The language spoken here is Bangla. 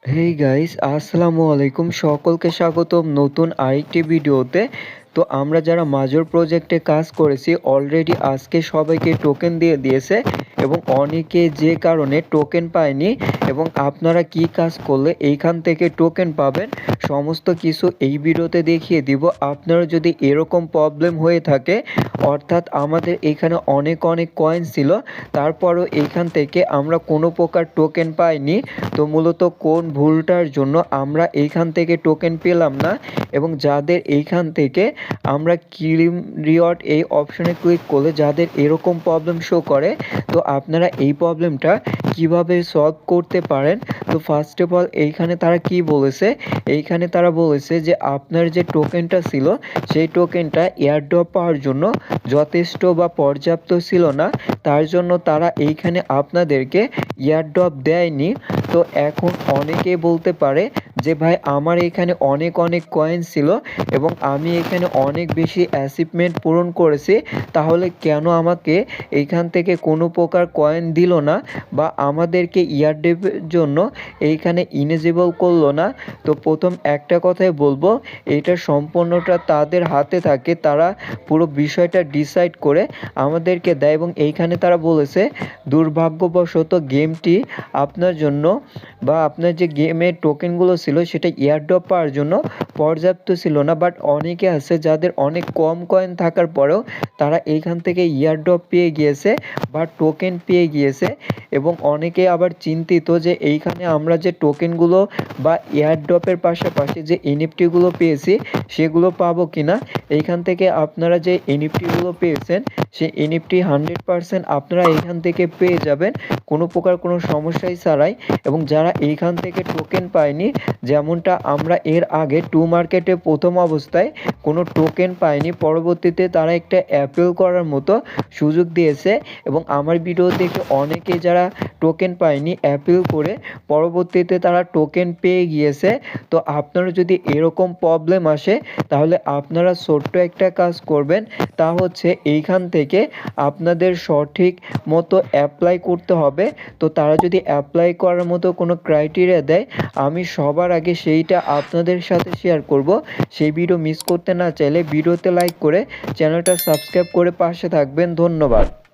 হেই গাইস, আসসালামু আলাইকুম। সকলকে স্বাগতম নতুন আরেকটি ভিডিওতে। তো আমরা যারা মাজর প্রজেক্টে কাজ করেছি অলরেডি আজকে সবাইকে টোকেন দিয়ে দিয়েছে এবং অনেকে যে কারণে টোকেন পায়নি এবং আপনারা কি কাজ করলে এইখান থেকে টোকেন পাবেন সমস্ত কিছু এই ভিডিওতে দেখিয়ে দিব। আপনারা যদি এরকম প্রবলেম হয়ে থাকে, অর্থাৎ আমাদের এখানে অনেক কয়েন ছিল, তারপরও এইখান থেকে আমরা কোনো প্রকার টোকেন পাইনি। তো মূলত কোন ভুলটার জন্য আমরা এইখান থেকে টোকেন পেলাম না এবং যাদের এইখান থেকে আমরা ক্লেম রিওয়ার্ড এই অপশনে ক্লিক করলে যাদের এরকম প্রবলেম শো করে, তো আপনারা এই প্রবলেমটা কিভাবে সলভ করতে পারেন। তো ফার্স্ট অফ অল এইখানে তারা কি বলেছে, এইখানে তারা বলেছে যে আপনার যে টোকেনটা ছিল সেই টোকেনটা এয়ারড্রপ পাওয়ার জন্য যথেষ্ট বা পর্যাপ্ত ছিল না, তার জন্য তারা এইখানে আপনাদেরকে এয়ারড্রপ দেয়নি। তো এখন অনেকেই বলতে পারে যে ভাই আমার এখানে অনেক কয়েন ছিল এবং আমি এখানে অনেক বেশি অ্যাচিভমেন্ট পূরণ করেছি, তাহলে কেন আমাকে এইখান থেকে কোনো প্রকার কয়েন দিল না বা আমাদেরকে ইয়ারড্রপের জন্য এইখানে ইনেজেবল করলো না। তো প্রথম একটা কথাই বলবো, এটা সম্পূর্ণটা তাদের হাতে থাকে, তারা পুরো বিষয়টা ডিসাইড করে আমাদেরকে দেয় এবং এইখানে তারা বলেছে দুর্ভাগ্যবশত গেমটি আপনার জন্য বা আপনার যে গেমের টোকেনগুলো ছিল সেটা এয়ারড্রপ পাওয়ার জন্য পর্যাপ্ত ছিল না। বাট অনেকে আছে যাদের অনেক কম কয়েন থাকার পরেও তারা এইখান থেকে এয়ারড্রপ পেয়ে গিয়েছে বা টোকেন পেয়ে গিয়েছে এবং অনেকে আবার চিন্তিত যে এইখানে আমরা যে টোকেনগুলো বা এয়ারড্রপের পাশাপাশি যে এনএফটিগুলো পেয়েছি সেগুলো পাবো কিনা। এইখান থেকে আপনারা যে এনএফটিগুলো পেয়েছেন সেই এনএফটি 100% আপনারা এইখান থেকে পেয়ে যাবেন কোনো প্রকার কোনো সমস্যাই ছাড়াই। এবং যারা এইখান থেকে টোকেন পায়নি, যেমনটা আমরা এর আগে টু মার্কেটে প্রথম অবস্থায় কোনো টোকেন পায়নি, পরবর্তীতে তারা একটা অ্যাপিল করার মতো সুযোগ দিয়েছে এবং আমার ভিডিও দেখে অনেকে যারা টোকেন পায়নি অ্যাপিল করে পরবর্তীতে তারা টোকেন পেয়ে গিয়েছে। তো আপনারা যদি এরকম প্রবলেম আসে তাহলে আপনারা ছোট্ট একটা কাজ করবেন, তা হচ্ছে এইখান থেকে আপনাদের সঠিক মতো অ্যাপ্লাই করতে হবে। তো তারা যদি অ্যাপ্লাই করার মতো কোনো ক্রাইটেরিয়া দেয়, আমি সবার আগে সেইটা আপনাদের সাথে শেয়ার করব। সেই ভিডিও মিস করতে না চাইলে ভিডিওতে লাইক করে চ্যানেলটা সাবস্ক্রাইব করে পাশে থাকবেন। ধন্যবাদ।